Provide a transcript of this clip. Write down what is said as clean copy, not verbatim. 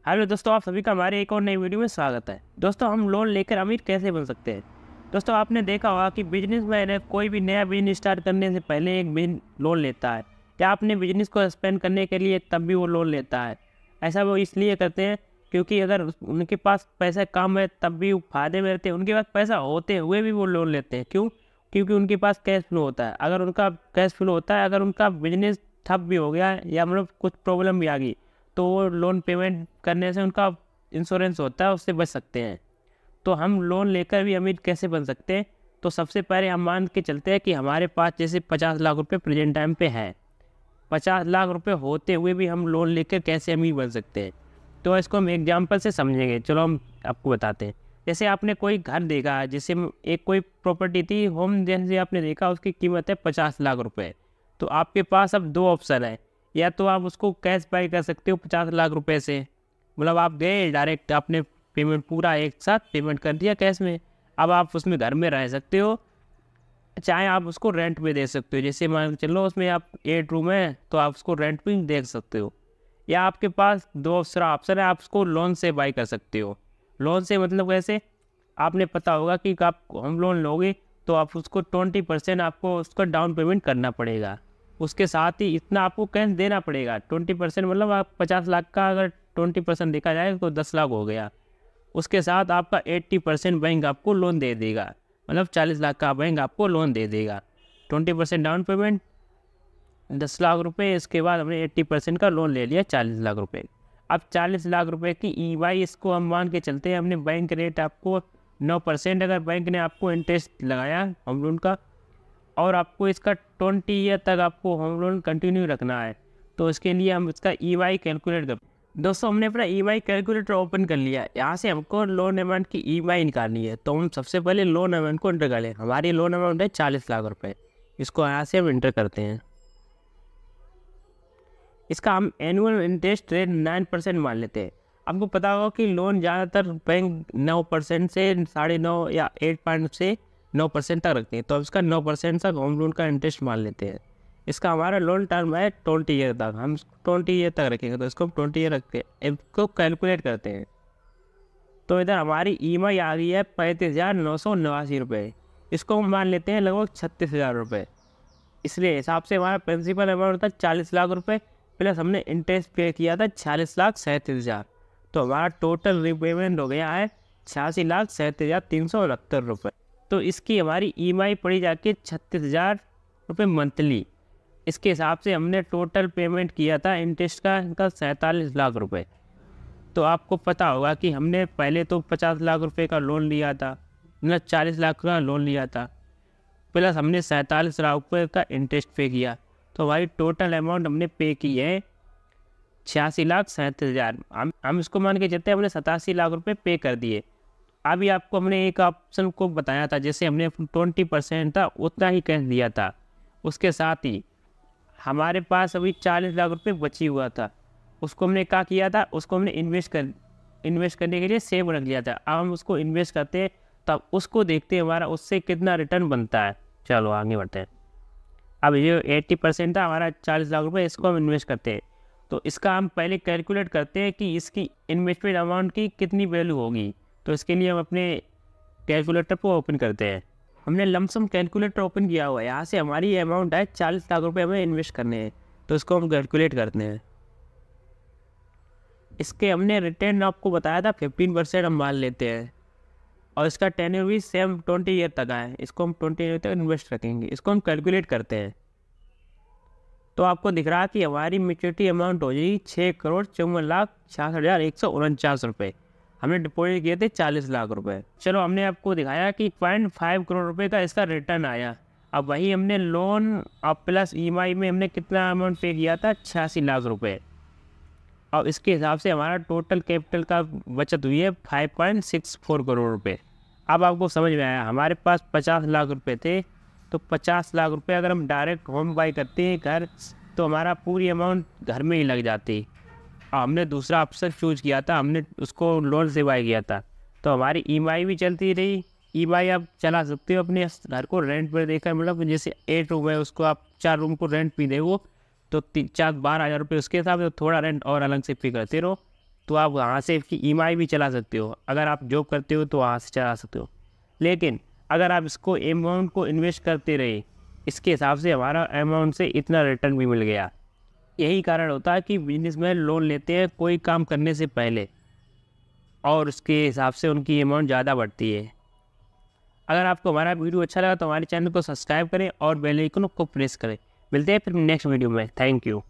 Hello दोस्तों, आप सभी का हमारे एक और नई वीडियो में स्वागत है। दोस्तों, हम लोन लेकर अमीर कैसे बन सकते हैं। दोस्तों, आपने देखा होगा कि बिजनेसमैन है, कोई भी नया बिजनेस स्टार्ट करने से पहले एक लोन लेता है या अपने बिजनेस को एक्सपेंड करने के लिए तब भी वो लोन लेता है। ऐसा वो इसलिए करते हैं क्योंकि अगर उनके पास पैसा कम है तब भी वो फायदे में रहते हैं, उनके पास पैसा होते हुए भी वो लोन लेते हैं। क्यों? क्योंकि उनके पास कैश फ्लो होता है। अगर उनका कैश फ्लो होता है, अगर उनका बिजनेस ठप भी हो गया या मतलब कुछ प्रॉब्लम भी आ गई, तो वो लोन पेमेंट करने से उनका इंश्योरेंस होता है, उससे बच सकते हैं। तो हम लोन लेकर भी अमीर कैसे बन सकते हैं? तो सबसे पहले हम मान के चलते हैं कि हमारे पास जैसे 50 लाख रुपए प्रेजेंट टाइम पे है। 50 लाख रुपए होते हुए भी हम लोन लेकर कैसे अमीर बन सकते हैं, तो इसको हम एग्जाम्पल से समझेंगे। चलो हम आपको बताते हैं। जैसे आपने कोई घर देखा है, जैसे एक कोई प्रॉपर्टी थी होम, जैसे आपने देखा उसकी कीमत है 50 लाख रुपए। तो आपके पास अब दो ऑप्शन है, या तो आप उसको कैश बाई कर सकते हो 50 लाख रुपए से, मतलब आप गए डायरेक्ट, आपने पेमेंट पूरा एक साथ पेमेंट कर दिया कैश में। अब आप उसमें घर में रह सकते हो, चाहे आप उसको रेंट पे दे सकते हो। जैसे मान के चलो उसमें आप 8 रूम है तो आप उसको रेंट पे दे सकते हो, या आपके पास दो दूसरा ऑप्शन है, आप उसको लोन से बाई कर सकते हो। लोन से मतलब कैसे? आपने पता होगा कि आप होम लोन लोगे तो आप उसको 20% आपको उसका डाउन पेमेंट करना पड़ेगा। उसके साथ ही इतना आपको कैश देना पड़ेगा। 20% मतलब आप 50 लाख का अगर 20% देखा जाए तो 10 लाख हो गया। उसके साथ आपका 80% बैंक आपको लोन दे देगा, मतलब 40 लाख का बैंक आपको लोन दे देगा। 20% डाउन पेमेंट 10 लाख रुपए, इसके बाद हमने 80% का लोन ले लिया 40 लाख रुपए। अब 40 लाख रुपए की ईएमआई, इसको हम मान के चलते हैं हमने बैंक रेट आपको 9%, अगर बैंक ने आपको इंटरेस्ट लगाया होम लोन का, और आपको इसका 20 ईयर तक आपको होम लोन कंटिन्यू रखना है, तो इसके लिए हम इसका ईएमआई कैलकुलेट कर। दोस्तों, हमने अपना ईएमआई कैलकुलेटर ओपन कर लिया। यहाँ से हमको लोन अमाउंट की ईएमआई निकालनी है, तो हम सबसे पहले लोन अमाउंट को एंटर कर लें। हमारी लोन अमाउंट है 40 लाख रुपए, इसको यहाँ से हम एंटर करते हैं। इसका हम एनुअल इंटरेस्ट रेट 9% मान लेते हैं। आपको पता होगा कि लोन ज़्यादातर बैंक 9% से 9.5 या 8 से 9% तक रखते हैं, तो अब इसका 9% तक होम लोन का इंटरेस्ट मान लेते हैं। इसका हमारा लोन टर्म है 20 ईयर तक, हम 20 ईयर तक रखेंगे, तो इसको हम 20 ईयर रखते हैं। इसको कैलकुलेट करते हैं तो इधर हमारी ईएमआई आ गई है 35,989 रुपये। इसको हम मान लेते हैं लगभग 36,000 रुपये। इसलिए हिसाब से हमारा प्रिंसिपल अमाउंट था 40 लाख रुपये, प्लस हमने इंटरेस्ट पे किया था 46,37,000। तो हमारा टोटल रिपेमेंट हो गया है 86,37,369 रुपये। तो इसकी हमारी ईएमआई पड़ी जाके 36,000 रुपये मंथली। इसके हिसाब से हमने टोटल पेमेंट किया था इंटरेस्ट का इनका 47 लाख रुपये। तो आपको पता होगा कि हमने पहले तो 50 लाख रुपये का लोन लिया था, मतलब 40 लाख का लोन लिया था, प्लस हमने 47 लाख रुपये का इंटरेस्ट पे किया। तो हमारी टोटल अमाउंट हमने पे की है 86,37,000। हम इसको मान के चलते हैं हमने 87 लाख रुपये पे कर दिए। अभी आपको हमने एक ऑप्शन को बताया था, जैसे हमने 20% था उतना ही कैश दिया था, उसके साथ ही हमारे पास अभी 40 लाख रुपये बची हुआ था। उसको हमने क्या किया था, उसको हमने इन्वेस्ट करने के लिए सेव रख लिया था। अब हम उसको इन्वेस्ट करते हैं, तब उसको देखते हैं हमारा उससे कितना रिटर्न बनता है। चलो आगे बढ़ते हैं। अब ये 80% था हमारा 40 लाख रुपये, इसको हम इन्वेस्ट करते हैं। तो इसका हम पहले कैलकुलेट करते हैं कि इसकी इन्वेस्टमेंट अमाउंट की कितनी वैल्यू होगी। तो इसके लिए हम अपने कैलकुलेटर को ओपन करते हैं। हमने लमसम कैलकुलेटर ओपन किया हुआ है। यहाँ से हमारी अमाउंट है 40 लाख रुपये हमें इन्वेस्ट करने हैं, तो इसको हम कैलकुलेट करते हैं। इसके हमने रिटर्न आपको बताया था 15% हम मान लेते हैं, और इसका टेन्योर भी सेम 20 ईयर तक है। इसको हम 20 ईयर तक इन्वेस्ट रखेंगे। इसको हम कैलकुलेट करते हैं तो आपको दिख रहा है कि हमारी मैच्योरिटी अमाउंट हो जाएगी 6,54,66,149 रुपये। हमने डिपॉजिट किए थे 40 लाख रुपए। चलो, हमने आपको दिखाया कि 0.5 करोड़ रुपए का इसका रिटर्न आया। अब वही हमने लोन और प्लस ईएमआई में हमने कितना अमाउंट पे किया था, 86 लाख रुपए। और इसके हिसाब से हमारा टोटल कैपिटल का बचत हुई है 5.64 करोड़ रुपए। अब आपको समझ में आया, हमारे पास 50 लाख रुपए थे, तो 50 लाख रुपए अगर हम डायरेक्ट होम बाई करते हैं घर, तो हमारा पूरी अमाउंट घर में ही लग जाती। हमने दूसरा ऑप्शन चूज किया था, हमने उसको लोन से बाई किया था, तो हमारी ईएमआई भी चलती रही। ईएमआई आप चला सकते हो अपने घर को रेंट पर देकर, मतलब जैसे 8 रूम है उसको आप 4 रूम को रेंट भी दे, वो तो 12,000 रुपये उसके हिसाब से थोड़ा रेंट और अलग से पे करते रहो। तो आप वहाँ से इसकी EMI भी चला सकते हो। अगर आप जॉब करते हो तो वहाँ से चला सकते हो। लेकिन अगर आप इसको अमाउंट को इन्वेस्ट करते रहे, इसके हिसाब से हमारा अमाउंट से इतना रिटर्न भी मिल गया। यही कारण होता है कि बिजनेसमैन लोन लेते हैं कोई काम करने से पहले, और उसके हिसाब से उनकी अमाउंट ज़्यादा बढ़ती है। अगर आपको हमारा वीडियो अच्छा लगा तो हमारे चैनल को सब्सक्राइब करें और बेल आइकन को प्रेस करें। मिलते हैं फिर नेक्स्ट वीडियो में। Thank you.